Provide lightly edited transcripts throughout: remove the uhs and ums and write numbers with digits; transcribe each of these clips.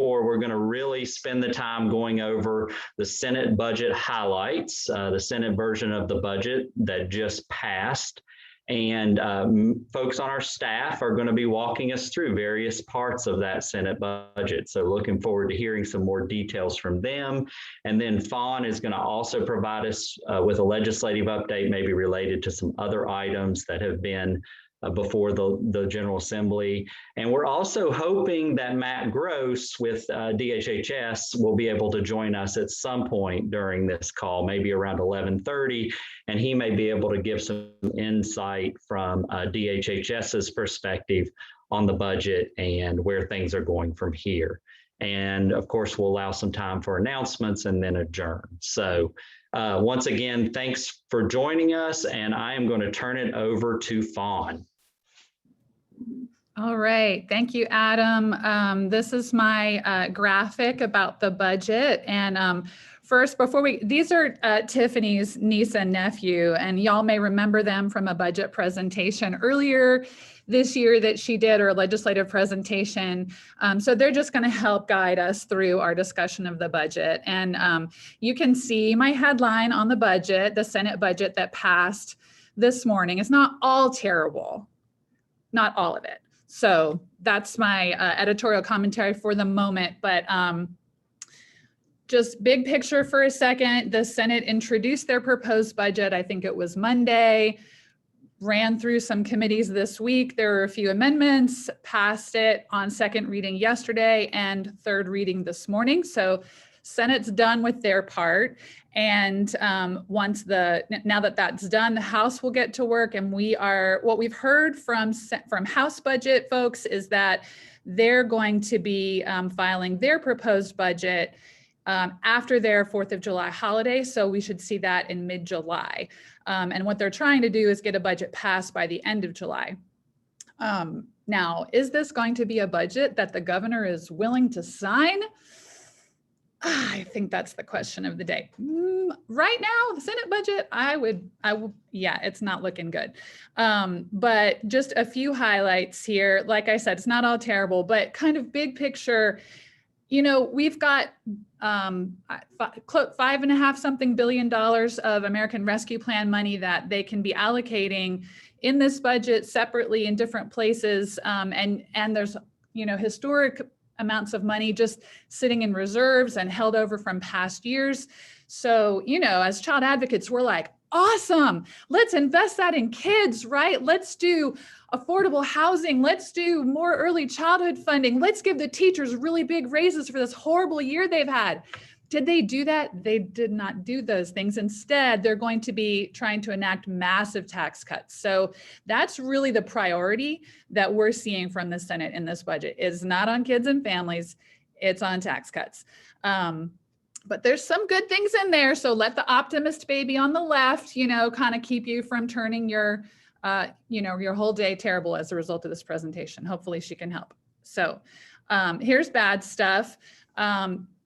we're going to really spend the time going over the Senate budget highlights, the Senate version of the budget that just passed. And folks on our staff are going to be walking us through various parts of that Senate budget. So looking forward to hearing some more details from them. And then Fawn is going to also provide us with a legislative update, maybe related to some other items that have been before the General Assembly. And we're also hoping that Matt Gross with DHHS will be able to join us at some point during this call, maybe around 11:30, and he may be able to give some insight from DHHS's perspective on the budget and where things are going from here. And of course, we'll allow some time for announcements and then adjourn. So once again, thanks for joining us, and I am going to turn it over to Fawn. All right, thank you, Adam. This is my graphic about the budget. And first, these are Tiffany's niece and nephew, and y'all may remember them from a budget presentation earlier this year that she did, or a legislative presentation. So they're just going to help guide us through our discussion of the budget. And you can see my headline on the budget, the Senate budget that passed this morning. It's not all terrible, not all of it. So that's my editorial commentary for the moment. But just big picture for a second, the Senate introduced their proposed budget. I think it was Monday. Ran through some committees this week. There were a few amendments, passed it on second reading yesterday and third reading this morning. So Senate's done with their part. And now that that's done, the House will get to work. And what we've heard from House budget folks is that they're going to be filing their proposed budget after their 4th of July holiday. So we should see that in mid-July. And what they're trying to do is get a budget passed by the end of July. Now, is this going to be a budget that the governor is willing to sign? I think that's the question of the day. Right now, the Senate budget, yeah, it's not looking good. But just a few highlights here. Like I said, it's not all terrible, but kind of big picture, you know, we've got $5.5 something billion of American Rescue Plan money that they can be allocating in this budget separately in different places. And there's, you know, historic amounts of money just sitting in reserves and held over from past years. So, you know, as child advocates, we're like, awesome, let's invest that in kids, right? Let's do affordable housing. Let's do more early childhood funding. Let's give the teachers really big raises for this horrible year they've had. Did they do that? They did not do those things. Instead, they're going to be trying to enact massive tax cuts. So that's really the priority that we're seeing from the Senate in this budget. It's not on kids and families, it's on tax cuts. But there's some good things in there. So let the optimist baby on the left, you know, kind of keep you from turning your, you know, your whole day terrible as a result of this presentation. Hopefully she can help. So here's bad stuff.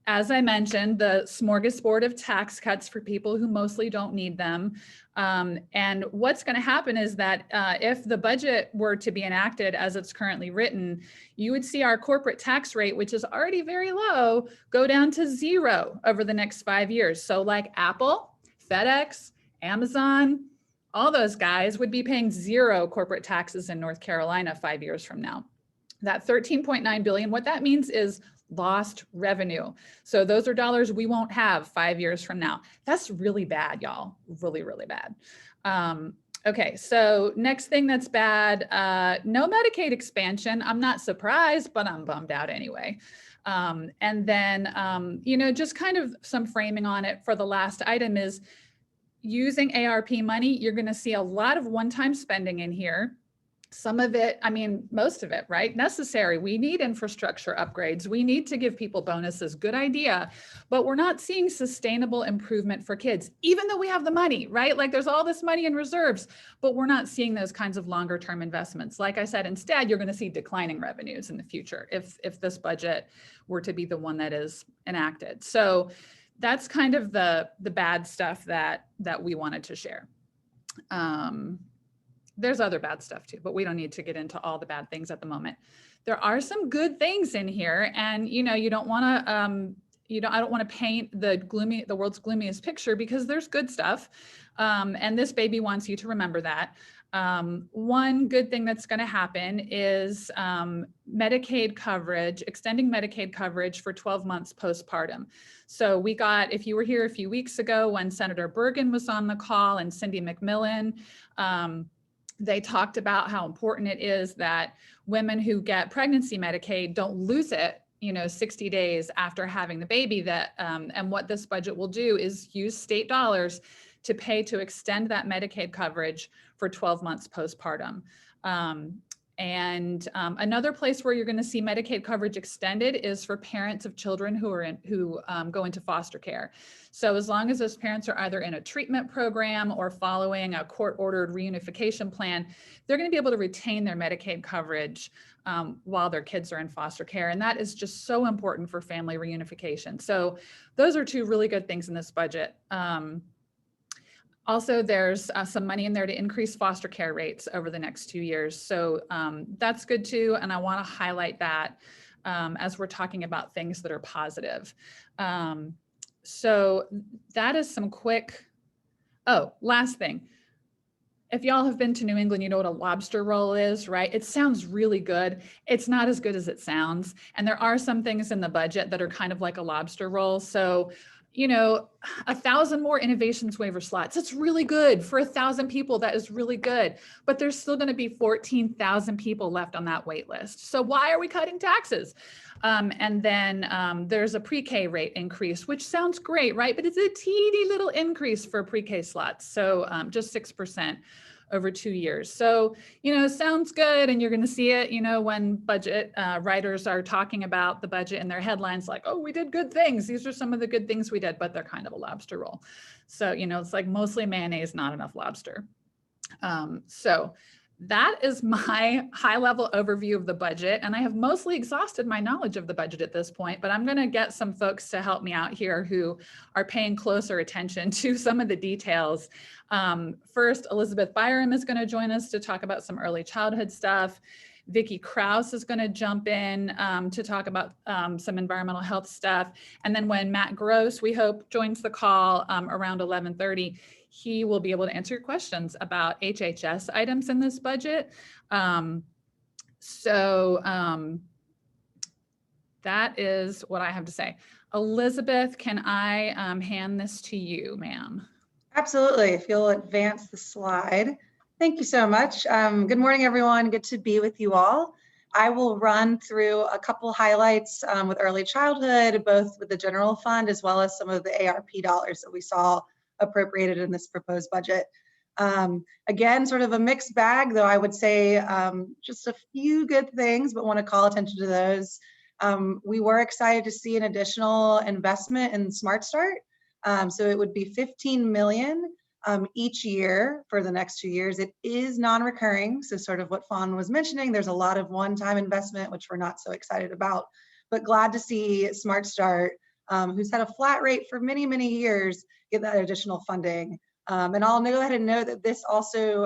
As I mentioned, the smorgasbord of tax cuts for people who mostly don't need them. And what's going to happen is that if the budget were to be enacted as it's currently written, you would see our corporate tax rate, which is already very low, go down to 0 over the next 5 years. So like Apple, FedEx, Amazon, all those guys would be paying 0 corporate taxes in North Carolina 5 years from now. That $13.9 billion, what that means is lost revenue. So those are dollars we won't have 5 years from now. That's really bad, y'all. Really, really bad. Okay, so next thing that's bad, no Medicaid expansion. I'm not surprised, but I'm bummed out anyway. And then, you know, just kind of some framing on it for the last item is using ARP money. You're going to see a lot of one-time spending in here. Some of it, I mean, most of it, right? Necessary. We need infrastructure upgrades. We need to give people bonuses. Good idea. But we're not seeing sustainable improvement for kids, even though we have the money, right? Like there's all this money in reserves, but we're not seeing those kinds of longer term investments. Like I said, instead, you're going to see declining revenues in the future if this budget were to be the one that is enacted. So that's kind of the bad stuff that we wanted to share. There's other bad stuff too, but we don't need to get into all the bad things at the moment. there are some good things in here, and you don't want to I don't want to paint the world's gloomiest picture, because there's good stuff, and this baby wants you to remember that. One good thing that's going to happen is Medicaid coverage, extending Medicaid coverage for 12 months postpartum. So we got, if you were here a few weeks ago when Senator Bergen was on the call and Cindy McMillan, they talked about how important it is that women who get pregnancy Medicaid don't lose it 60 days after having the baby. And what this budget will do is use state dollars to pay to extend that Medicaid coverage for 12 months postpartum. Another place where you're going to see Medicaid coverage extended is for parents of children who go into foster care. So as long as those parents are either in a treatment program or following a court-ordered reunification plan, they're going to be able to retain their Medicaid coverage while their kids are in foster care. And that is just so important for family reunification. So those are two really good things in this budget. Also, there's some money in there to increase foster care rates over the next 2 years. So that's good too. And I want to highlight that as we're talking about things that are positive. So that is some quick, last thing. If y'all have been to New England, you know what a lobster roll is, right? It sounds really good. It's not as good as it sounds. And there are some things in the budget that are kind of like a lobster roll. So 1,000 more innovations waiver slots. It's really good for 1,000 people. That is really good, but there's still going to be 14,000 people left on that wait list. So why are we cutting taxes? And then there's a pre-K rate increase, which sounds great, right? But it's a teeny little increase for pre-K slots. So just 6% over 2 years. So, sounds good. And you're going to see it, when budget writers are talking about the budget in their headlines, like, oh, we did good things. These are some of the good things we did, but they're kind of a lobster roll. So, it's like mostly mayonnaise, not enough lobster. So that is my high level overview of the budget. And I have mostly exhausted my knowledge of the budget at this point, but I'm going to get some folks to help me out here who are paying closer attention to some of the details. First, Elizabeth Byrum is going to join us to talk about some early childhood stuff. Vikki Crouse is going to jump in to talk about some environmental health stuff. And then when Matt Gross, we hope, joins the call around 11:30, he will be able to answer your questions about HHS items in this budget. That is what I have to say. Elizabeth, can I hand this to you, ma'am? Absolutely, if you'll advance the slide. Thank you so much. Good morning, everyone. Good to be with you all. I will run through a couple highlights with early childhood, both with the general fund as well as some of the ARP dollars that we saw appropriated in this proposed budget. Again, sort of a mixed bag, though I would say just a few good things, but want to call attention to those. We were excited to see an additional investment in Smart Start. So it would be $15 million each year for the next 2 years. It is non-recurring, so sort of what Fawn was mentioning, there's a lot of one-time investment, which we're not so excited about, but glad to see Smart Start, who's had a flat rate for many, many years, get that additional funding. And I'll go ahead and note that this also,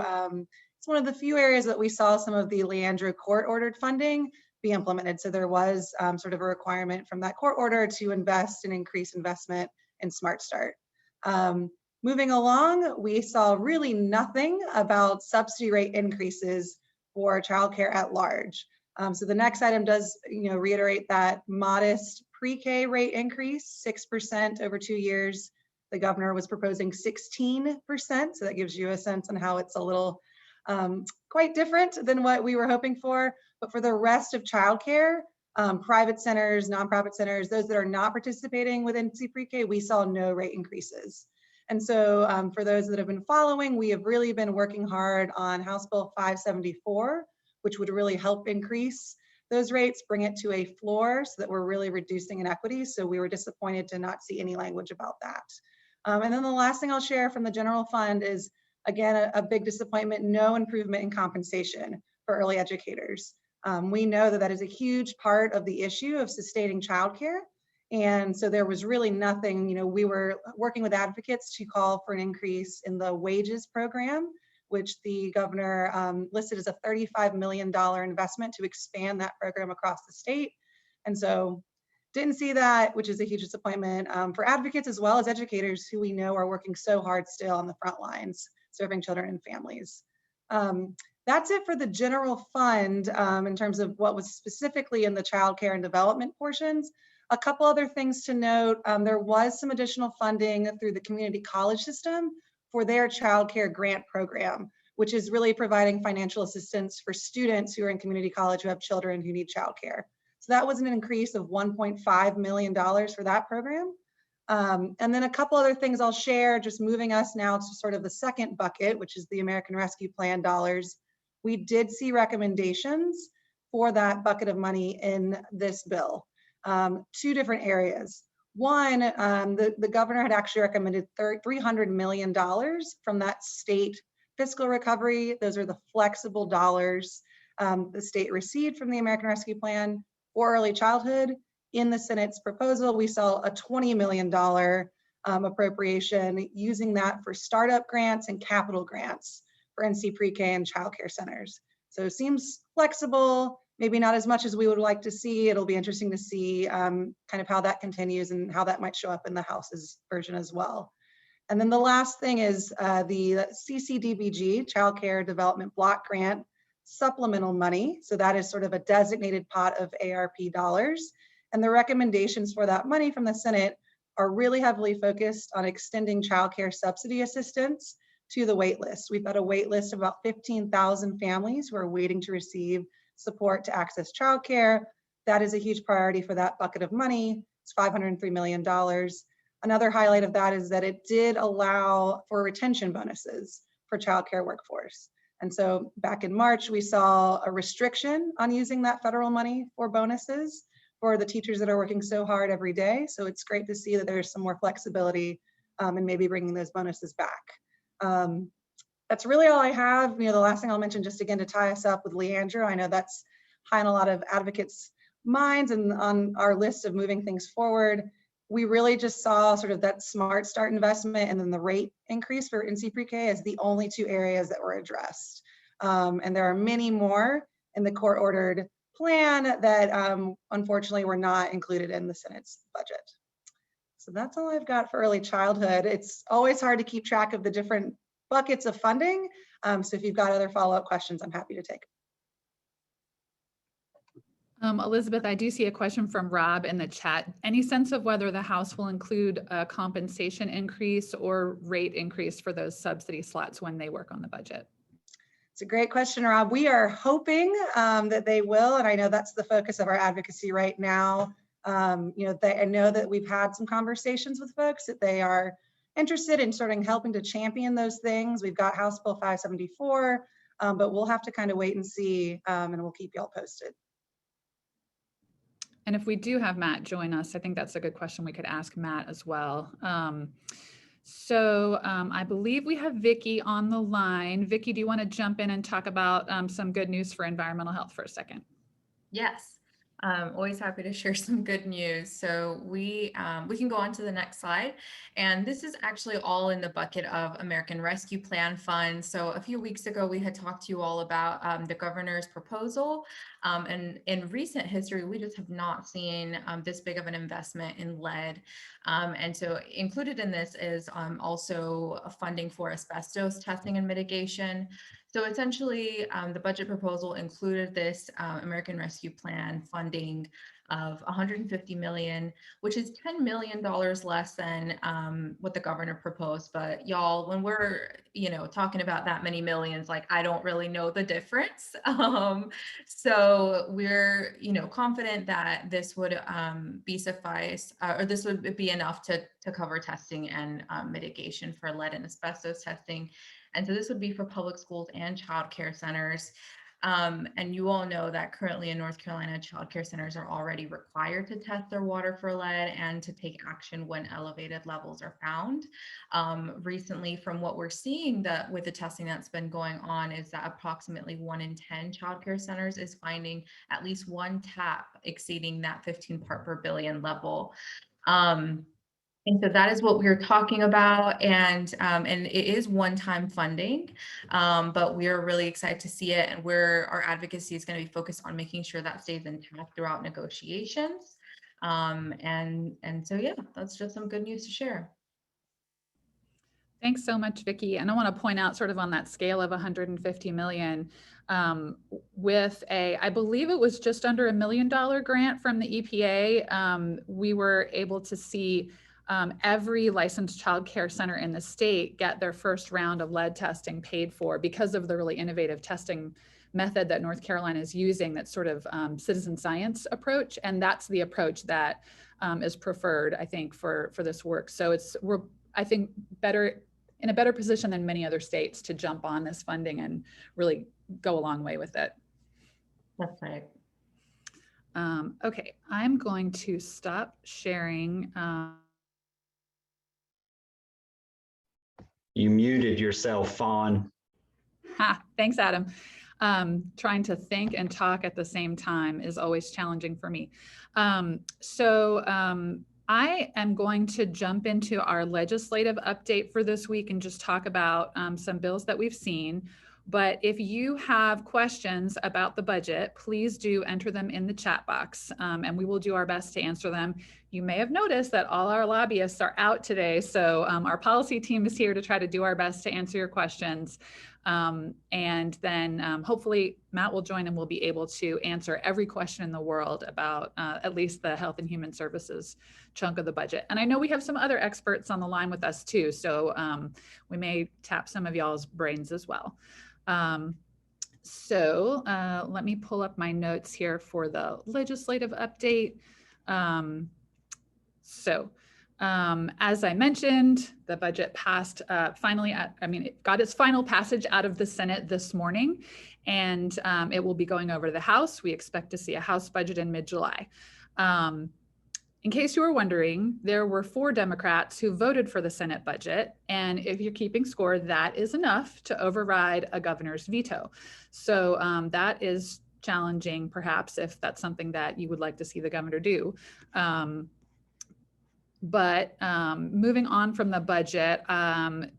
it's one of the few areas that we saw some of the Leandro court-ordered funding be implemented. So there was sort of a requirement from that court order to invest and increase investment in Smart Start. Moving along, we saw really nothing about subsidy rate increases for childcare at large. So the next item does, reiterate that modest pre-K rate increase, 6% over 2 years. The governor was proposing 16%, so that gives you a sense on how it's a little quite different than what we were hoping for. But for the rest of childcare, private centers, nonprofit centers, those that are not participating within pre-K, we saw no rate increases. And so for those that have been following, we have really been working hard on House Bill 574, which would really help increase those rates, bring it to a floor so that we're really reducing inequities. So we were disappointed to not see any language about that. And then the last thing I'll share from the general fund is, again, a big disappointment, no improvement in compensation for early educators. We know that that is a huge part of the issue of sustaining childcare. And so there was really nothing, we were working with advocates to call for an increase in the wages program which the governor listed as a $35 million investment to expand that program across the state. And so didn't see that, which is a huge disappointment for advocates as well as educators who we know are working so hard still on the front lines, serving children and families. That's it for the general fund in terms of what was specifically in the child care and development portions. A couple other things to note, there was some additional funding through the community college system for their child care grant program, which is really providing financial assistance for students who are in community college who have children who need child care. So that was an increase of $1.5 million for that program. And then a couple other things I'll share, just moving us now to sort of the second bucket, which is the American Rescue Plan dollars. We did see recommendations for that bucket of money in this bill. Two different areas. One, the governor had actually recommended $300 million from that state fiscal recovery. Those are the flexible dollars the state received from the American Rescue Plan for early childhood. In the Senate's proposal, we saw a $20 million appropriation, using that for startup grants and capital grants for NC pre-K and childcare centers. So it seems flexible, maybe not as much as we would like to see. It'll be interesting to see kind of how that continues and how that might show up in the House's version as well. And then the last thing is the CCDBG, Child Care Development Block Grant supplemental money. So that is sort of a designated pot of ARP dollars. And the recommendations for that money from the Senate are really heavily focused on extending childcare subsidy assistance to the wait list. We've got a wait list of about 15,000 families who are waiting to receive support to access childcare. That is a huge priority for that bucket of money. It's $503 million. Another highlight of that is that it did allow for retention bonuses for childcare workforce. And so back in March, we saw a restriction on using that federal money for bonuses for the teachers that are working so hard every day. So it's great to see that there's some more flexibility in maybe bringing those bonuses back. That's really all I have. The last thing I'll mention, just again to tie us up with Leandra, I know that's high on a lot of advocates' minds and on our list of moving things forward. We really just saw sort of that Smart Start investment and then the rate increase for NC Pre-K as the only two areas that were addressed. And there are many more in the court-ordered plan that unfortunately were not included in the Senate's budget. So that's all I've got for early childhood. It's always hard to keep track of the different buckets of funding. So if you've got other follow-up questions, I'm happy to take. Elizabeth, I do see a question from Rob in the chat. Any sense of whether the House will include a compensation increase or rate increase for those subsidy slots when they work on the budget? It's a great question, Rob. We are hoping that they will, and I know that's the focus of our advocacy right now. I know that we've had some conversations with folks that they are interested in sort of helping to champion those things. We've got House Bill 574, but we'll have to kind of wait and see, and we'll keep y'all posted. And if we do have Matt join us, I think that's a good question we could ask Matt as well. I believe we have Vikki on the line. Vikki, do you want to jump in and talk about some good news for environmental health for a second? Yes. Always happy to share some good news. So we can go on to the next slide. And this is actually all in the bucket of American Rescue Plan funds. So a few weeks ago, we had talked to you all about the governor's proposal. And in recent history, we just have not seen this big of an investment in lead. And so included in this is also funding for asbestos testing and mitigation. So essentially, the budget proposal included this American Rescue Plan funding of $150 million, which is $10 million less than what the governor proposed. But y'all, when we're talking about that many millions, like I don't really know the difference. So we're confident that this would be suffice, or this would be enough to cover testing and mitigation for lead and asbestos testing. And so this would be for public schools and child care centers. And you all know that currently in North Carolina, child care centers are already required to test their water for lead and to take action when elevated levels are found. Recently, from what we're seeing with the testing that's been going on, is that approximately 1 in 10 child care centers is finding at least one tap exceeding that 15 part per billion level. And so that is what we were talking about, and it is one-time funding, but we are really excited to see it, and our advocacy is going to be focused on making sure that stays intact throughout negotiations. And so yeah, that's just some good news to share. Thanks so much, Vikki. And I want to point out, sort of on that scale of 150 million, with I believe it was just under $1 million grant from the EPA, we were able to see every licensed child care center in the state get their first round of lead testing paid for because of the really innovative testing method that North Carolina is using, that sort of citizen science approach. And that's the approach that is preferred, I think, for this work. So we're, I think, in a better position than many other states to jump on this funding and really go a long way with it. That's right. Okay, I'm going to stop sharing. You muted yourself, Fawn. Thanks, Adam. Trying to think and talk at the same time is always challenging for me. I am going to jump into our legislative update for this week and just talk about some bills that we've seen. But if you have questions about the budget, please do enter them in the chat box, and we will do our best to answer them. You may have noticed that all our lobbyists are out today, so our policy team is here to try to do our best to answer your questions. And then hopefully Matt will join and we'll be able to answer every question in the world about at least the Health and Human Services chunk of the budget. And I know we have some other experts on the line with us too, so we may tap some of y'all's brains as well. Let me pull up my notes here for the legislative update. As I mentioned, the budget passed finally, it got its final passage out of the Senate this morning, and it will be going over to the House. We expect to see a House budget in mid-July. In case you were wondering, there were 4 Democrats who voted for the Senate budget, and if you're keeping score, that is enough to override a governor's veto. So that is challenging, perhaps, if that's something that you would like to see the governor do. But moving on from the budget, and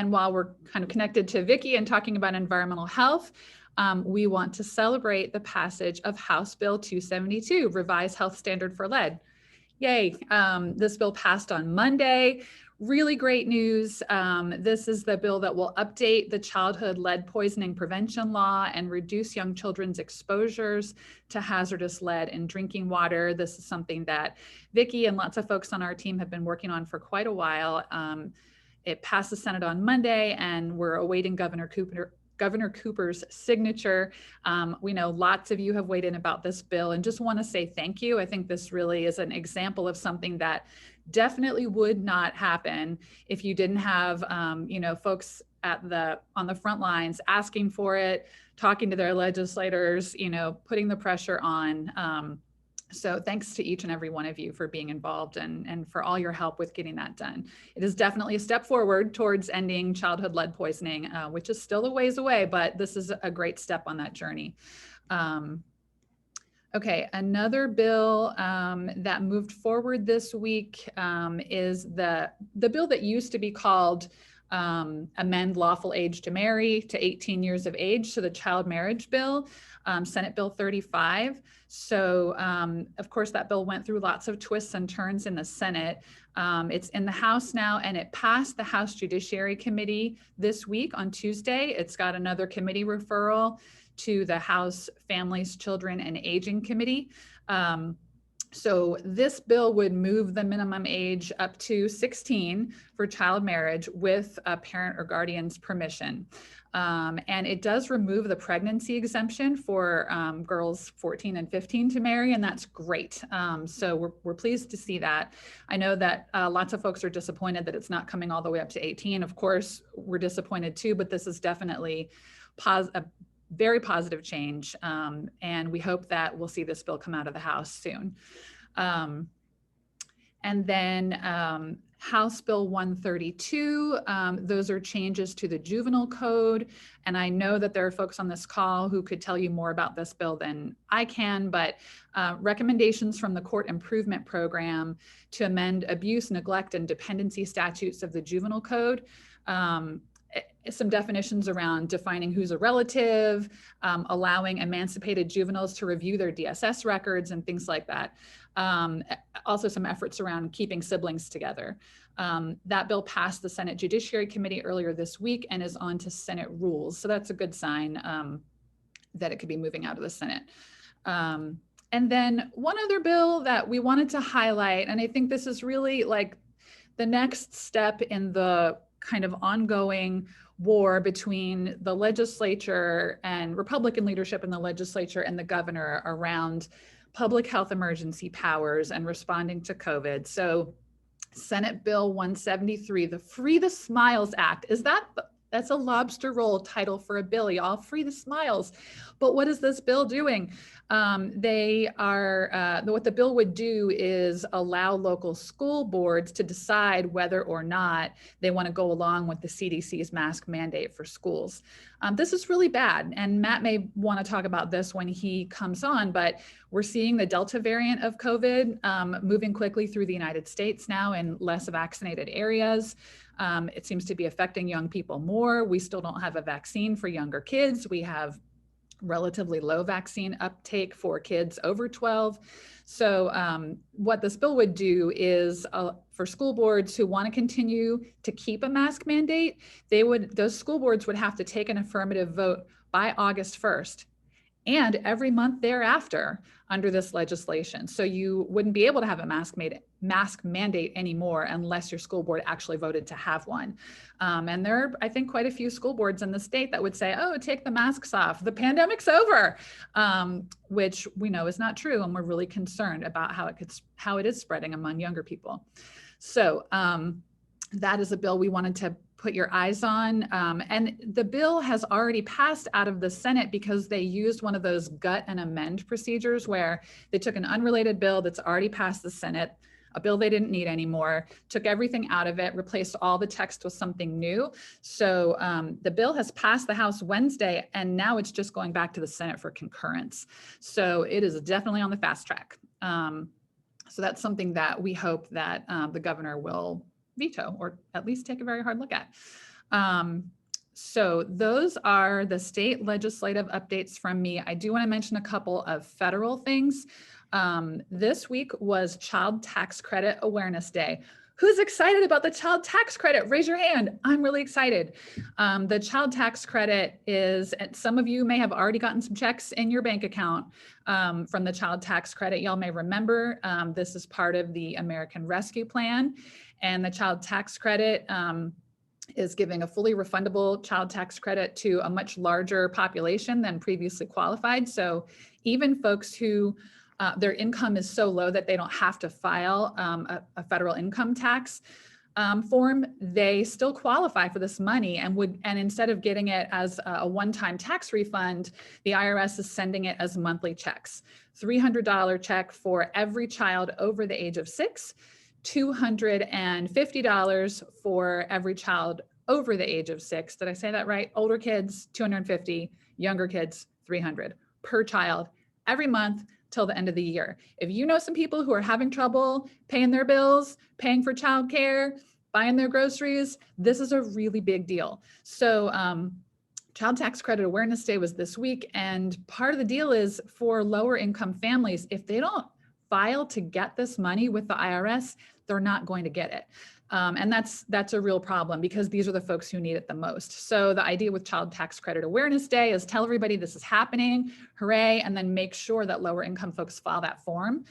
while we're kind of connected to Vikki and talking about environmental health, we want to celebrate the passage of House Bill 272, Revised Health Standard for Lead. Yay, this bill passed on Monday. Really great news. This is the bill that will update the childhood lead poisoning prevention law and reduce young children's exposures to hazardous lead in drinking water. This is something that Vikki and lots of folks on our team have been working on for quite a while. It passed the Senate on Monday, and we're awaiting Governor Cooper's signature. We know lots of you have weighed in about this bill, and just want to say thank you. I think this really is an example of something that definitely would not happen if you didn't have folks on the front lines asking for it, talking to their legislators, putting the pressure on. So thanks to each and every one of you for being involved and for all your help with getting that done. It is definitely a step forward towards ending childhood lead poisoning, which is still a ways away, but this is a great step on that journey. Okay, another bill that moved forward this week is the bill that used to be called Amend Lawful Age to Marry to 18 years of age, so the Child Marriage Bill, Senate Bill 35. So of course that bill went through lots of twists and turns in the Senate. It's in the House now, and it passed the House Judiciary Committee this week on Tuesday. It's got another committee referral to the House Families, Children, and Aging Committee. So this bill would move the minimum age up to 16 for child marriage with a parent or guardian's permission. And it does remove the pregnancy exemption for girls 14 and 15 to marry, and that's great. So we're pleased to see that. I know that lots of folks are disappointed that it's not coming all the way up to 18. Of course, we're disappointed too, but this is definitely a very positive change. And we hope that we'll see this bill come out of the House soon. And then House Bill 132, those are changes to the juvenile code. And I know that there are folks on this call who could tell you more about this bill than I can, but recommendations from the Court Improvement Program to amend abuse, neglect, and dependency statutes of the juvenile code. Some definitions around defining who's a relative, allowing emancipated juveniles to review their DSS records and things like that. Also some efforts around keeping siblings together. That bill passed the Senate Judiciary Committee earlier this week and is on to Senate rules. So that's a good sign that it could be moving out of the Senate. And then one other bill that we wanted to highlight, and I think this is really like the next step in the kind of ongoing war between the legislature and Republican leadership in the legislature and the governor around public health emergency powers and responding to COVID. So Senate Bill 173, the Free the Smiles Act, that's a lobster roll title for a bill, y'all, Free the Smiles. But what is this bill doing? What the bill would do is allow local school boards to decide whether or not they want to go along with the CDC's mask mandate for schools. This is really bad, and Matt may want to talk about this when he comes on, but we're seeing the Delta variant of COVID moving quickly through the United States now in less vaccinated areas. It seems to be affecting young people more. We still don't have a vaccine for younger kids. We have relatively low vaccine uptake for kids over 12. So what this bill would do is for school boards who want to continue to keep a mask mandate, those school boards would have to take an affirmative vote by August 1st and every month thereafter under this legislation. So you wouldn't be able to have a mask mandate anymore unless your school board actually voted to have one. And there are, I think, quite a few school boards in the state that would say, oh, take the masks off, the pandemic's over, which we know is not true. And we're really concerned about how it is spreading among younger people. So that is a bill we wanted to put your eyes on. And the bill has already passed out of the Senate because they used one of those gut and amend procedures where they took an unrelated bill that's already passed the Senate, a bill they didn't need anymore, took everything out of it, replaced all the text with something new. So the bill has passed the House Wednesday, and now it's just going back to the Senate for concurrence. So it is definitely on the fast track. So that's something that we hope that the governor will veto or at least take a very hard look at. So those are the state legislative updates from me. I do want to mention a couple of federal things. This week was Child Tax Credit Awareness Day. Who's excited about the child tax credit? Raise your hand. I'm really excited. The child tax credit is, and some of you may have already gotten some checks in your bank account from the child tax credit. Y'all may remember this is part of the American Rescue Plan, and the child tax credit is giving a fully refundable child tax credit to a much larger population than previously qualified. So even folks who their income is so low that they don't have to file a federal income tax form, they still qualify for this money and instead of getting it as a one-time tax refund, the IRS is sending it as monthly checks. $300 check for every child over the age of 6, $250 for every child over the age of 6. Did I say that right? Older kids, $250, younger kids, $300 per child every month till the end of the year. If you know some people who are having trouble paying their bills, paying for childcare, buying their groceries, this is a really big deal. So Child Tax Credit Awareness Day was this week. And part of the deal is for lower income families, if they don't file to get this money with the IRS, they're not going to get it. And that's a real problem because these are the folks who need it the most. So the idea with Child Tax Credit Awareness Day is tell everybody this is happening, hooray, and then make sure that lower income folks file that form.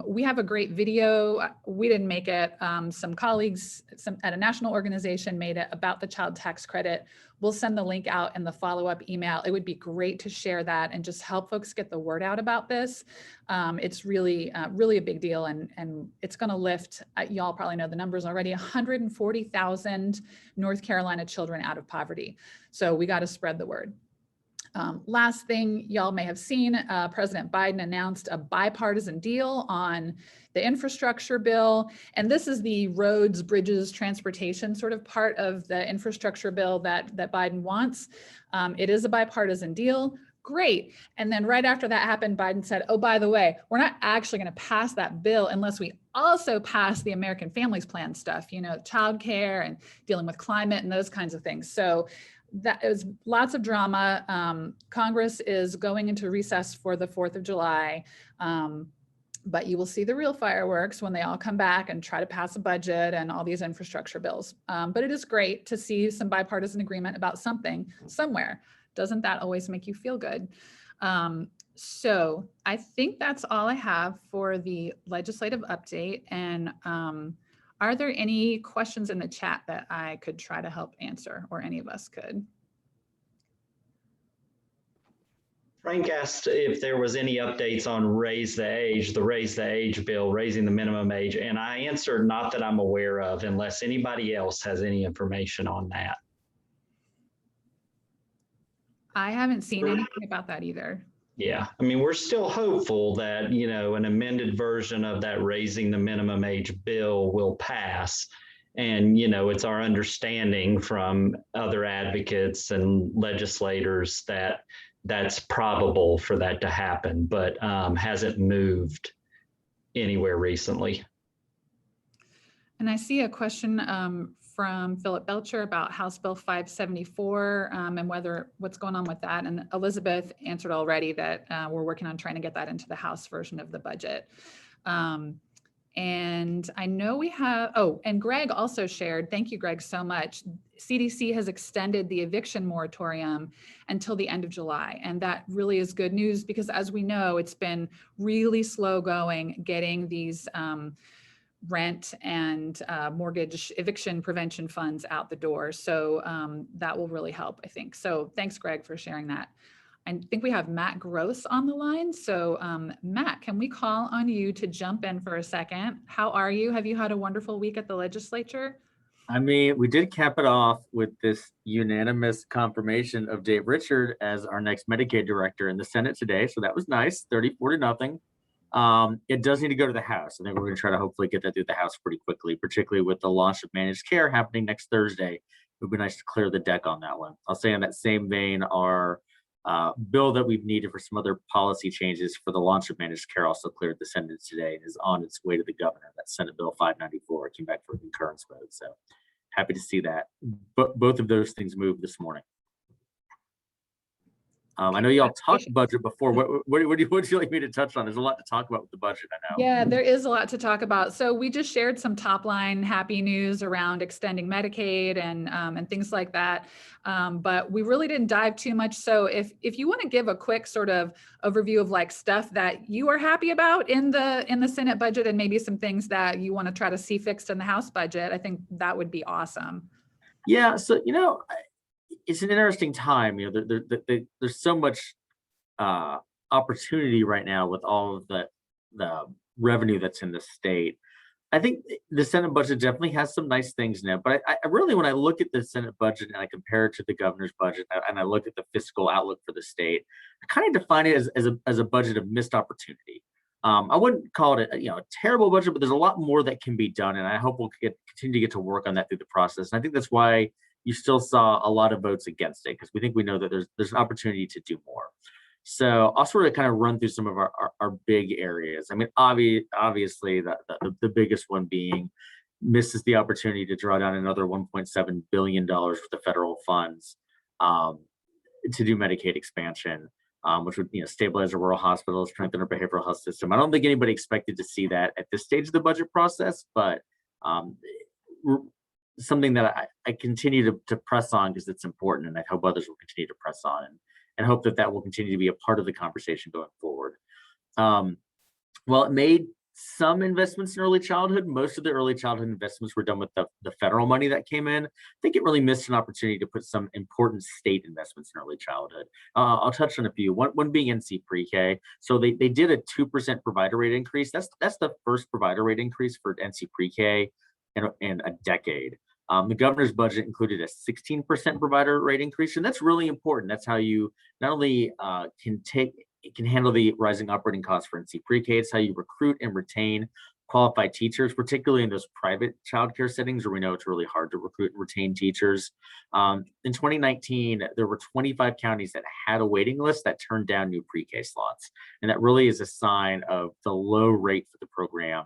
We have a great video. We didn't make it. Some colleagues at a national organization made it about the child tax credit. We'll send the link out in the follow-up email. It would be great to share that and just help folks get the word out about this. It's really, really a big deal, and it's going to lift, y'all probably know the numbers already, 140,000 North Carolina children out of poverty. So we got to spread the word. Last thing y'all may have seen, President Biden announced a bipartisan deal on the infrastructure bill. And this is the roads, bridges, transportation sort of part of the infrastructure bill that Biden wants. It is a bipartisan deal. Great. And then right after that happened, Biden said, oh, by the way, we're not actually going to pass that bill unless we also pass the American Families Plan stuff, you know, childcare and dealing with climate and those kinds of things. So that is lots of drama. Congress is going into recess for the 4th of July. But you will see the real fireworks when they all come back and try to pass a budget and all these infrastructure bills. But it is great to see some bipartisan agreement about something somewhere. Doesn't that always make you feel good? So I think that's all I have for the legislative update. And are there any questions in the chat that I could try to help answer, or any of us could? Frank asked if there was any updates on raise the age bill, raising the minimum age. And I answered not that I'm aware of, unless anybody else has any information on that. I haven't seen anything about that either. Yeah, I mean, we're still hopeful that, you know, an amended version of that raising the minimum age bill will pass. And, you know, it's our understanding from other advocates and legislators that that's probable for that to happen, but hasn't moved anywhere recently. And I see a question from Philip Belcher about House Bill 574 and what's going on with that. And Elizabeth answered already that we're working on trying to get that into the House version of the budget. And I know we have, oh, and Greg also shared, thank you, Greg, so much. CDC has extended the eviction moratorium until the end of July. And that really is good news because, as we know, it's been really slow going getting these rent and mortgage eviction prevention funds out the door. So that will really help, I think. So thanks, Greg, for sharing that. I think we have Matt Gross on the line. So Matt, can we call on you to jump in for a second? How are you? Have you had a wonderful week at the legislature? I mean, we did cap it off with this unanimous confirmation of Dave Richard as our next Medicaid director in the Senate today. So that was nice, 34-0. It does need to go to the House. I think we're going to try to hopefully get that through the House pretty quickly, particularly with the launch of managed care happening next Thursday. It would be nice to clear the deck on that one. I'll say in that same vein, our bill that we've needed for some other policy changes for the launch of managed care also cleared the Senate today and is on its way to the governor. That's Senate Bill 594. It came back for concurrence vote. So happy to see that. But both of those things moved this morning. I know y'all talked budget before. What would you like me to touch on? There's a lot to talk about with the budget, I know. Yeah, there is a lot to talk about. So we just shared some top line happy news around extending Medicaid and things like that. But we really didn't dive too much. So if you want to give a quick sort of overview of like stuff that you are happy about in the Senate budget and maybe some things that you want to try to see fixed in the House budget, I think that would be awesome. Yeah, so it's an interesting time. There's so much opportunity right now with all of the revenue that's in the state. I think the Senate budget definitely has some nice things in it, but I really, when I look at the Senate budget and I compare it to the governor's budget and I look at the fiscal outlook for the state, I kind of define it as a budget of missed opportunity. I wouldn't call it a terrible budget, but there's a lot more that can be done, and I hope we'll continue to get to work on that through the process. And I think that's why you still saw a lot of votes against it, because we know that there's an opportunity to do more. So I'll sort of kind of run through some of our big areas. I mean, obviously the biggest one being misses the opportunity to draw down another $1.7 billion worth of federal funds to do Medicaid expansion, which would stabilize our rural hospitals, strengthen our behavioral health system. I don't think anybody expected to see that at this stage of the budget process, but something that I continue to press on because it's important, and I hope others will continue to press on and hope that will continue to be a part of the conversation going forward. Well, it made some investments in early childhood. Most of the early childhood investments were done with the federal money that came in. I think it really missed an opportunity to put some important state investments in early childhood. I'll touch on a few. One being NC Pre-K. So they did a 2% provider rate increase. That's the first provider rate increase for NC Pre-K in a decade. The governor's budget included a 16% provider rate increase, and that's really important. That's how you not only can handle the rising operating costs for NC pre-K, it's how you recruit and retain qualified teachers, particularly in those private childcare settings where we know it's really hard to recruit and retain teachers. In 2019, there were 25 counties that had a waiting list that turned down new pre-K slots. And that really is a sign of the low rate for the program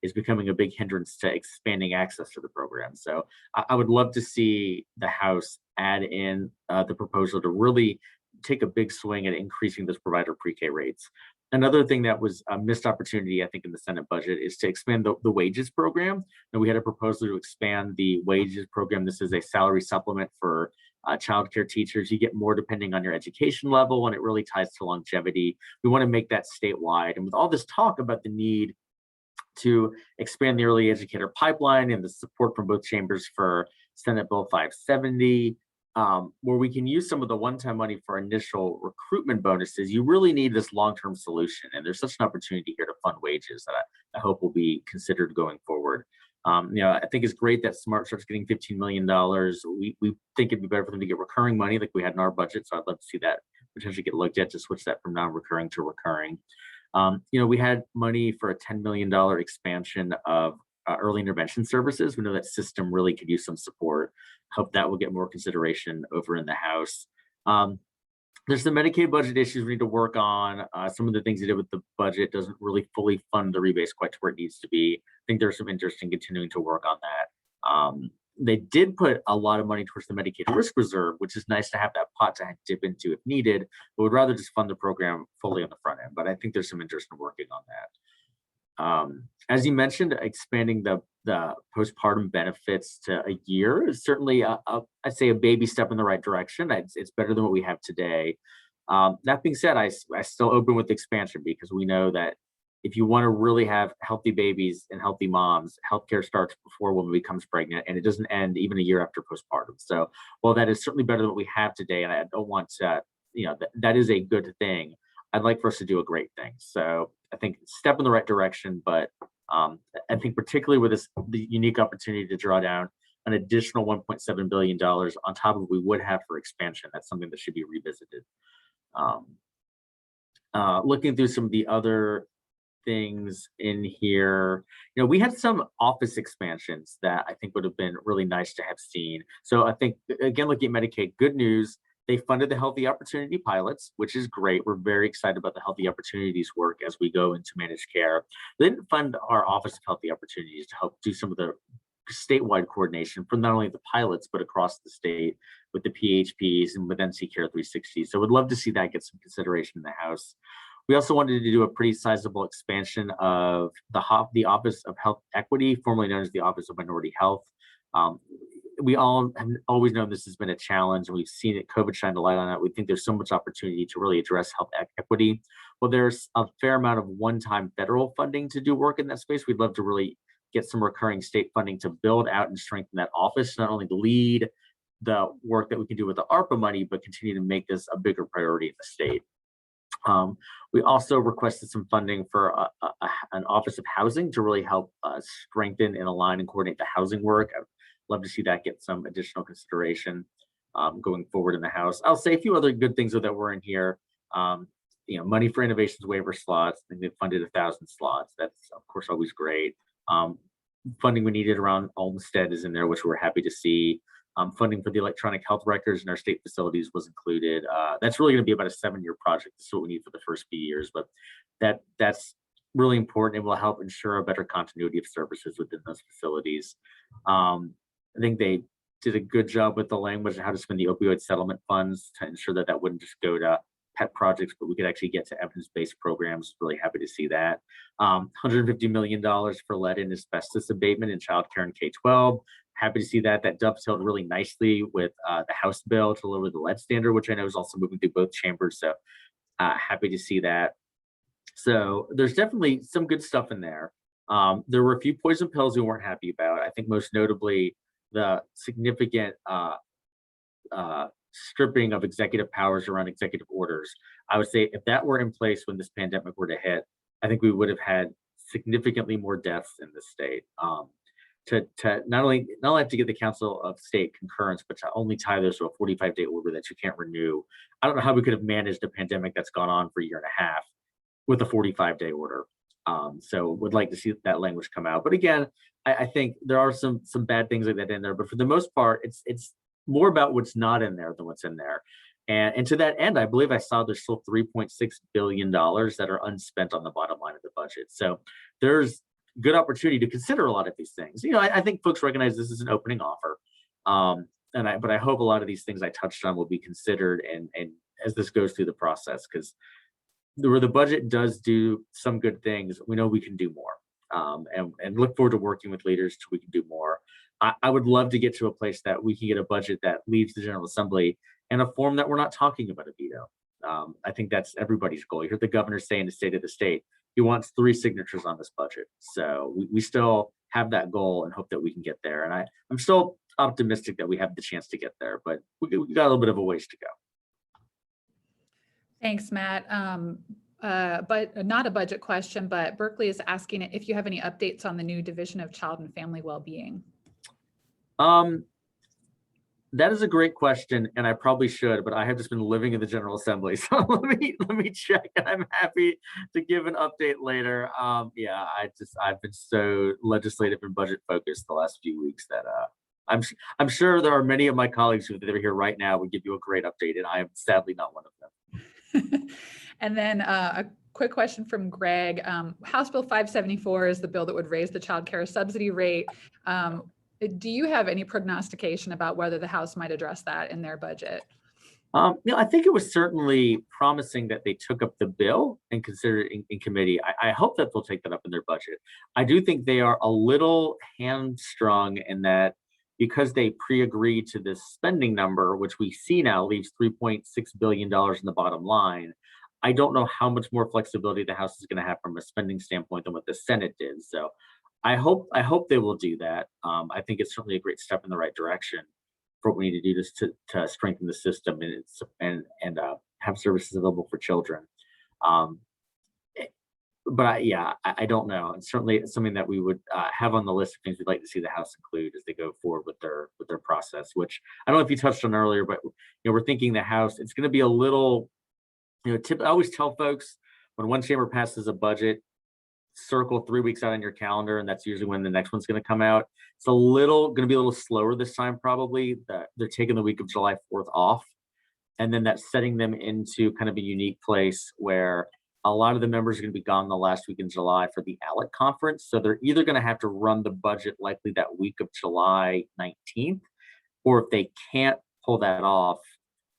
is becoming a big hindrance to expanding access to the program. So I would love to see the House add in the proposal to really take a big swing at increasing those provider pre-K rates. Another thing that was a missed opportunity, I think, in the Senate budget is to expand the wages program. And we had a proposal to expand the wages program. This is a salary supplement for childcare teachers. You get more depending on your education level, and it really ties to longevity. We want to make that statewide. And with all this talk about the need to expand the early educator pipeline and the support from both chambers for Senate Bill 570, where we can use some of the one-time money for initial recruitment bonuses, you really need this long-term solution. And there's such an opportunity here to fund wages that I hope will be considered going forward. I think it's great that SMART starts getting $15 million. We think it'd be better for them to get recurring money like we had in our budget. So I'd love to see that potentially get looked at to switch that from non-recurring to recurring. We had money for a $10 million expansion of early intervention services. We know that system really could use some support. Hope that will get more consideration over in the House. There's some Medicaid budget issues we need to work on. Some of the things they did with the budget doesn't really fully fund the rebates quite to where it needs to be. I think there's some interest in continuing to work on that. They did put a lot of money towards the Medicaid risk reserve, which is nice to have that pot to dip into if needed, but would rather just fund the program fully on the front end. But I think there's some interest in working on that. As you mentioned, expanding the postpartum benefits to a year is certainly, I'd say, a baby step in the right direction. It's better than what we have today. That being said, I still open with expansion because we know that if you want to really have healthy babies and healthy moms, healthcare starts before a woman becomes pregnant, and it doesn't end even a year after postpartum. So while that is certainly better than what we have today, and I don't want to, that is a good thing, I'd like for us to do a great thing. So I think step in the right direction, but I think particularly with the unique opportunity to draw down an additional $1.7 billion on top of what we would have for expansion, that's something that should be revisited. Looking through some of the other things in here, we had some office expansions that I think would have been really nice to have seen. So I think, again, looking at Medicaid, good news, they funded the Healthy Opportunity pilots, which is great. We're very excited about the Healthy Opportunities work as we go into managed care. They didn't fund our Office of Healthy Opportunities to help do some of the statewide coordination for not only the pilots, but across the state with the PHPs and with NC Care 360. So we'd love to see that get some consideration in the House. We also wanted to do a pretty sizable expansion of the Office of Health Equity, formerly known as the Office of Minority Health. We all have always known this has been a challenge, and we've seen it. COVID shined a light on that. We think there's so much opportunity to really address health equity. Well, there's a fair amount of one-time federal funding to do work in that space. We'd love to really get some recurring state funding to build out and strengthen that office, not only to lead the work that we can do with the ARPA money, but continue to make this a bigger priority in the state. We also requested some funding for an Office of Housing to really help strengthen and align and coordinate the housing work. I'd love to see that get some additional consideration going forward in the House. I'll say a few other good things that were in here. Money for innovations waiver slots. I think they funded 1,000 slots. That's, of course, always great. Funding we needed around Olmstead is in there, which we're happy to see. Funding for the electronic health records in our state facilities was included. That's really going to be about a 7-year project. That's what we need for the first few years, but that's really important and will help ensure a better continuity of services within those facilities. I think they did a good job with the language of how to spend the opioid settlement funds to ensure that wouldn't just go to pet projects, but we could actually get to evidence-based programs. Really happy to see that. $150 million for lead and asbestos abatement in childcare and K-12. Happy to see that. That dovetailed really nicely with the House bill to lower the lead standard, which I know is also moving through both chambers. So happy to see that. So there's definitely some good stuff in there. There were a few poison pills we weren't happy about. I think most notably the significant stripping of executive powers around executive orders. I would say if that were in place when this pandemic were to hit, I think we would have had significantly more deaths in the state. to not only have to get the Council of State concurrence, but to only tie those to a 45-day order that you can't renew. I don't know how we could have managed a pandemic that's gone on for a year and a half with a 45-day order. So would like to see that language come out. But again, I think there are some bad things like that in there, but for the most part, it's more about what's not in there than what's in there. And to that end, I believe I saw there's still $3.6 billion that are unspent on the bottom line of the budget. So there's good opportunity to consider a lot of these things. I think folks recognize this is an opening offer. But I hope a lot of these things I touched on will be considered and as this goes through the process, because where the budget does do some good things, we know we can do more. And look forward to working with leaders so we can do more. I would love to get to a place that we can get a budget that leaves the General Assembly in a form that we're not talking about a veto. I think that's everybody's goal. You heard the governor say in the State of the State, he wants 3 signatures on this budget. So we still have that goal and hope that we can get there. And I'm still optimistic that we have the chance to get there, but we got a little bit of a ways to go. Thanks, Matt. But not a budget question, but Berkeley is asking if you have any updates on the new Division of Child and Family Wellbeing. That is a great question, and I probably should, but I have just been living in the General Assembly, so let me check. And I'm happy to give an update later. Yeah, I've been so legislative and budget focused the last few weeks that I'm sure there are many of my colleagues who are here right now would give you a great update, and I am sadly not one of them. And then a quick question from Greg. House Bill 574 is the bill that would raise the child care subsidy rate. Do you have any prognostication about whether the House might address that in their budget? I think it was certainly promising that they took up the bill and considered it in committee. I hope that they'll take that up in their budget. I do think they are a little hamstrung in that because they pre-agreed to this spending number, which we see now leaves $3.6 billion in the bottom line. I don't know how much more flexibility the House is going to have from a spending standpoint than what the Senate did. So I hope they will do that. I think it's certainly a great step in the right direction for what we need to do to strengthen the system and have services available for children. But I don't know. And certainly it's something that we would have on the list of things we'd like to see the House include as they go forward with their process. Which I don't know if you touched on earlier, but we're thinking the House. It's going to be a little. I always tell folks when one chamber passes a budget, circle 3 weeks out on your calendar, and that's usually when the next one's going to come out. It's going to be a little slower this time, probably. They're taking the week of July 4th off, and then that's setting them into kind of a unique place where a lot of the members are going to be gone the last week in July for the ALEC conference. So they're either going to have to run the budget likely that week of July 19th, or if they can't pull that off,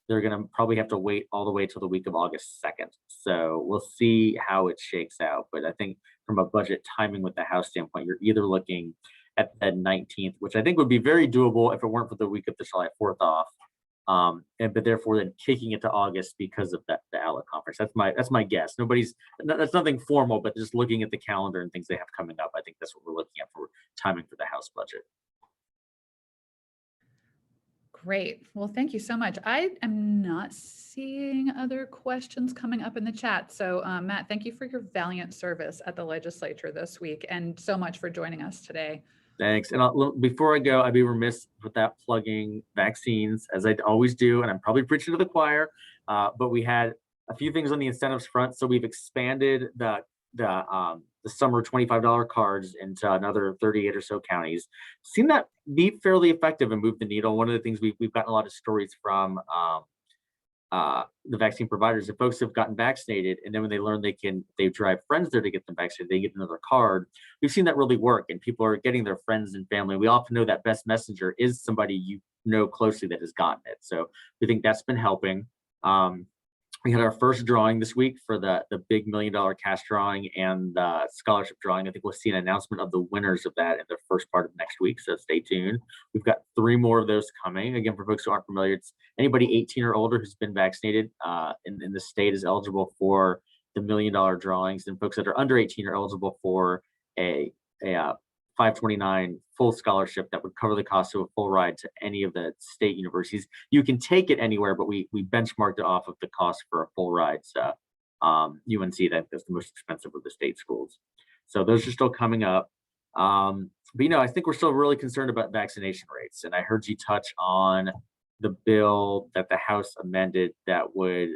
they're going to probably have to wait all the way till the week of August 2nd. So we'll see how it shakes out. But I think from a budget timing with the House standpoint, you're either looking at the 19th, which I think would be very doable if it weren't for the week of the July 4th off. But therefore then kicking it to August because of the ALEC conference. That's my guess. That's nothing formal, but just looking at the calendar and things they have coming up, I think that's what we're looking at for timing for the House budget. Great. Well, thank you so much. I am not seeing other questions coming up in the chat. So Matt, thank you for your valiant service at the legislature this week and so much for joining us today. Thanks. And before I go, I'd be remiss without plugging vaccines, as I always do, and I'm probably preaching to the choir, but we had a few things on the incentives front. So we've expanded the summer $25 cards into another 38 or so counties. Seen that be fairly effective and move the needle. One of the things we've gotten a lot of stories from the vaccine providers, if folks have gotten vaccinated and then when they learn they drive friends there to get them vaccinated, they get another card. We've seen that really work, and people are getting their friends and family. We often know that best messenger is somebody you know closely that has gotten it. So we think that's been helping. We had our first drawing this week for the big $1 million cash drawing and the scholarship drawing. I think we'll see an announcement of the winners of that in the first part of next week, so stay tuned. We've got 3 more of those coming. Again, for folks who aren't familiar, it's anybody 18 or older who's been vaccinated in the state is eligible for the $1 million drawings, and folks that are under 18 are eligible for a 529 full scholarship that would cover the cost of a full ride to any of the state universities. You can take it anywhere, but we benchmarked it off of the cost for a full ride. So UNC, that's the most expensive of the state schools. So those are still coming up. But I think we're still really concerned about vaccination rates. And I heard you touch on the bill that the House amended that would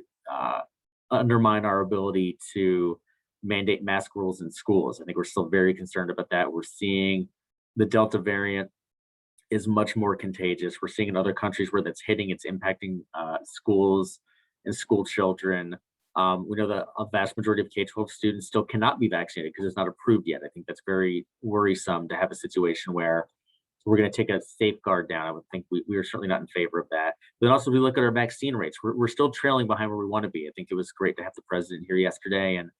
undermine our ability to mandate mask rules in schools. I think we're still very concerned about that. We're seeing the Delta variant is much more contagious. We're seeing in other countries where that's hitting, it's impacting schools and school children. We know that a vast majority of K-12 students still cannot be vaccinated because it's not approved yet. I think that's very worrisome to have a situation where we're going to take a safeguard down. I would think we are certainly not in favor of that. But then also we look at our vaccine rates. We're still trailing behind where we want to be. I think it was great to have the president here yesterday and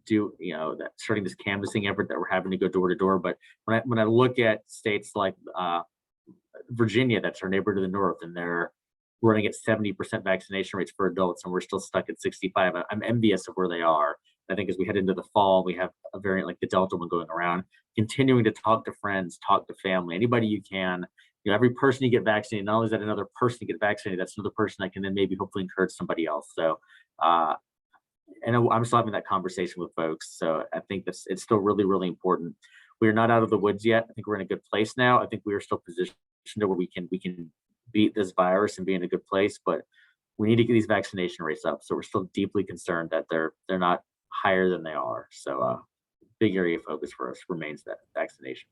do that starting this canvassing effort that we're having to go door to door. But when I look at states like Virginia, that's our neighbor to the north, and they're running at 70% vaccination rates for adults, and we're still stuck at 65. I'm envious of where they are. I think as we head into the fall, we have a variant like the Delta one going around, continuing to talk to friends, talk to family, anybody you can. Every person you get vaccinated, not only is that another person to get vaccinated, that's another person that can then maybe hopefully encourage somebody else. So, and I'm still having that conversation with folks. So I think it's still really, really important. We are not out of the woods yet. I think we're in a good place now. I think we are still positioned where we can beat this virus and be in a good place, but we need to get these vaccination rates up. So we're still deeply concerned that they're not higher than they are. So big area of focus for us remains that vaccination.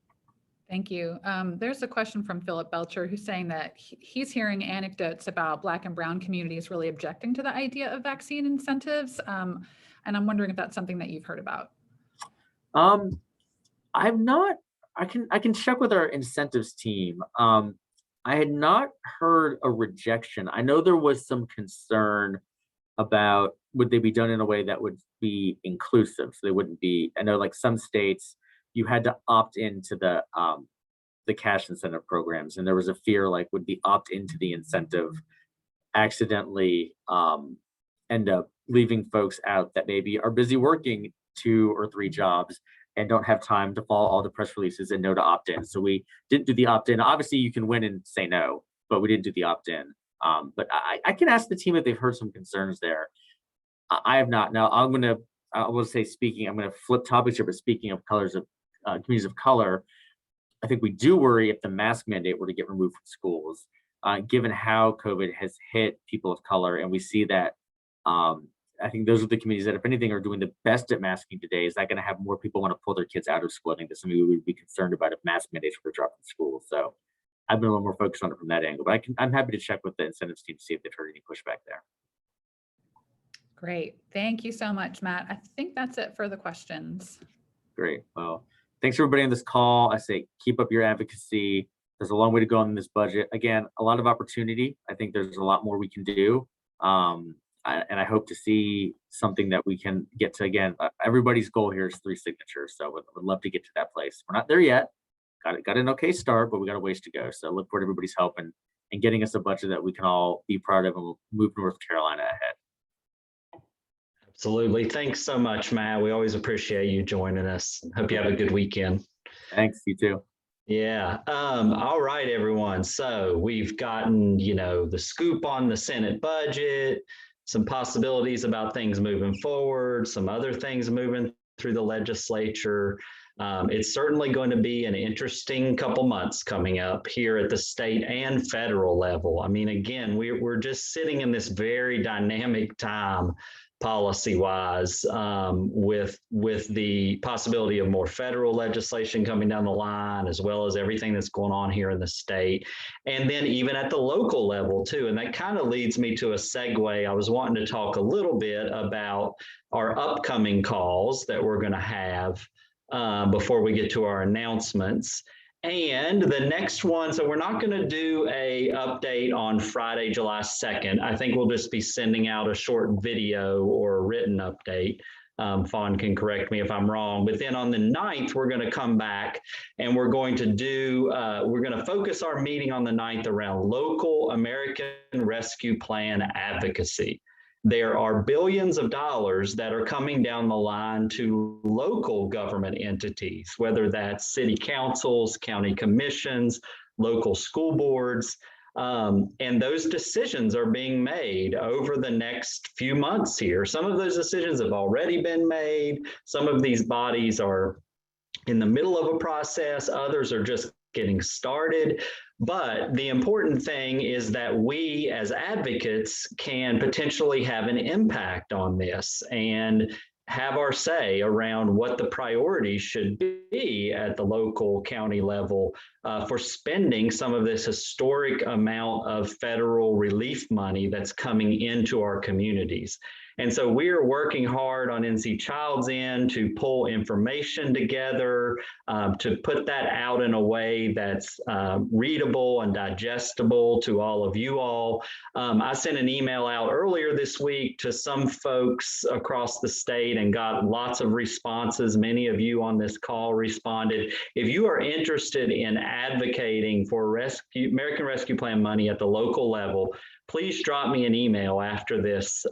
Thank you. There's a question from Philip Belcher who's saying that he's hearing anecdotes about Black and Brown communities really objecting to the idea of vaccine incentives. And I'm wondering if that's something that you've heard about. I've not. I can check with our incentives team. I had not heard a rejection. I know there was some concern about would they be done in a way that would be inclusive. So they wouldn't be. I know like some states you had to opt into the cash incentive programs, and there was a fear like would the opt into the incentive accidentally end up leaving folks out that maybe are busy working 2 or 3 jobs and don't have time to follow all the press releases and know to opt in. So we didn't do the opt in. Obviously, you can win and say no, but we didn't do the opt in. But I can ask the team if they've heard some concerns there. I have not. Now I will say I'm going to flip topics here, but speaking of communities of color, I think we do worry if the mask mandate were to get removed from schools, given how COVID has hit people of color. And we see that I think those are the communities that, if anything, are doing the best at masking today. Is that going to have more people want to pull their kids out of school? I think that's something we would be concerned about if mask mandates were dropped from school. So I've been a little more focused on it from that angle, but I'm happy to check with the incentives team to see if they've heard any pushback there. Great. Thank you so much, Matt. I think that's it for the questions. Great. Well, thanks everybody on this call. I say keep up your advocacy. There's a long way to go on this budget. Again, a lot of opportunity. I think there's a lot more we can do. And I hope to see something that we can get to. Again, everybody's goal here is 3 signatures. So would love to get to that place. We're not there yet. Got an okay start, but we got a ways to go. So look forward to everybody's help and getting us a budget that we can all be proud of, and we'll move North Carolina ahead. Absolutely. Thanks so much, Matt. We always appreciate you joining us. Hope you have a good weekend. Thanks. You too. Yeah. All right, everyone. So we've gotten, the scoop on the Senate budget, some possibilities about things moving forward, some other things moving through the legislature. It's certainly going to be an interesting couple months coming up here at the state and federal level. I mean, again, we're just sitting in this very dynamic time policy-wise, with the possibility of more federal legislation coming down the line, as well as everything that's going on here in the state, and then even at the local level too. And that kind of leads me to a segue. I was wanting to talk a little bit about our upcoming calls that we're going to have before we get to our announcements. And the next one, so we're not going to do a update on Friday, July 2nd. I think we'll just be sending out a short video or a written update. Fawn can correct me if I'm wrong. But then on the 9th, we're going to come back and we're going to focus our meeting on the 9th around local American Rescue Plan advocacy. There are billions of dollars that are coming down the line to local government entities, whether that's city councils, county commissions, local school boards, and those decisions are being made over the next few months here. Some of those decisions have already been made. Some of these bodies are in the middle of a process. Others are just getting started. But the important thing is that we as advocates can potentially have an impact on this and have our say around what the priorities should be at the local county level for spending some of this historic amount of federal relief money that's coming into our communities. And so we are working hard on NC Child's end to pull information together, to put that out in a way that's readable and digestible to all of you all. I sent an email out earlier this week to some folks across the state and got lots of responses. Many of you on this call responded. If you are interested in advocating for American Rescue Plan money at the local level, please drop me an email after this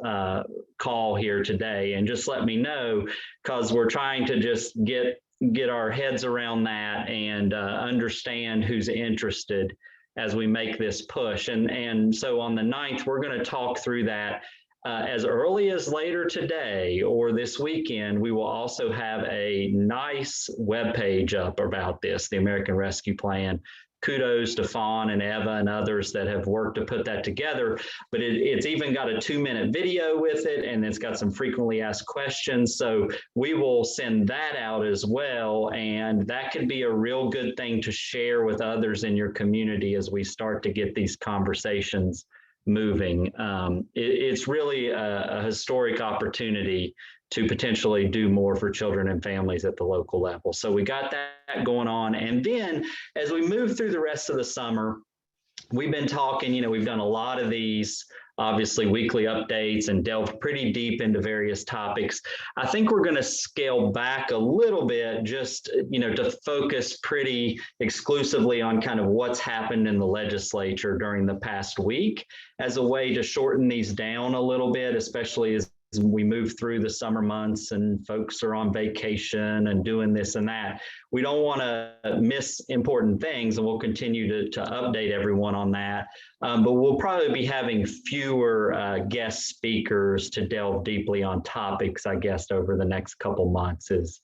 call here today and just let me know, because we're trying to just get our heads around that and understand who's interested as we make this push. And so on the 9th, we're going to talk through that as early as later today or this weekend. We will also have a nice webpage up about this, the American Rescue Plan. Kudos to Fawn and Eva and others that have worked to put that together, but it's even got a 2-minute video with it, and it's got some frequently asked questions. So we will send that out as well, and that could be a real good thing to share with others in your community as we start to get these conversations moving. It's really a historic opportunity to potentially do more for children and families at the local level. So we got that going on. And then as we move through the rest of the summer, we've been talking, we've done a lot of these, obviously, weekly updates and delved pretty deep into various topics. I think we're going to scale back a little bit just, to focus pretty exclusively on kind of what's happened in the legislature during the past week as a way to shorten these down a little bit, especially as we move through the summer months and folks are on vacation and doing this and that. We don't want to miss important things, and we'll continue to update everyone on that. But we'll probably be having fewer guest speakers to delve deeply on topics, I guess, over the next couple months is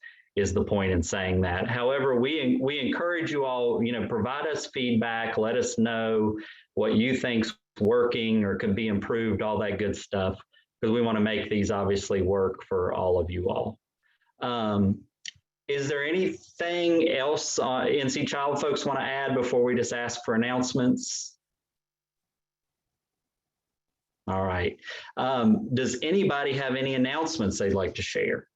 the point in saying that. However, we encourage you all, provide us feedback, let us know what you think's working or can be improved, all that good stuff, because we want to make these obviously work for all of you all. Is there anything else NC Child folks want to add before we just ask for announcements? All right. Does anybody have any announcements they'd like to share?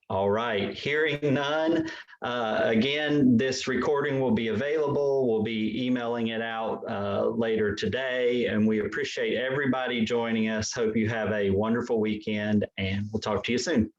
All right, hearing none. Again, this recording will be available. We'll be emailing it out later today, and we appreciate everybody joining us. Hope you have a wonderful weekend, and we'll talk to you soon.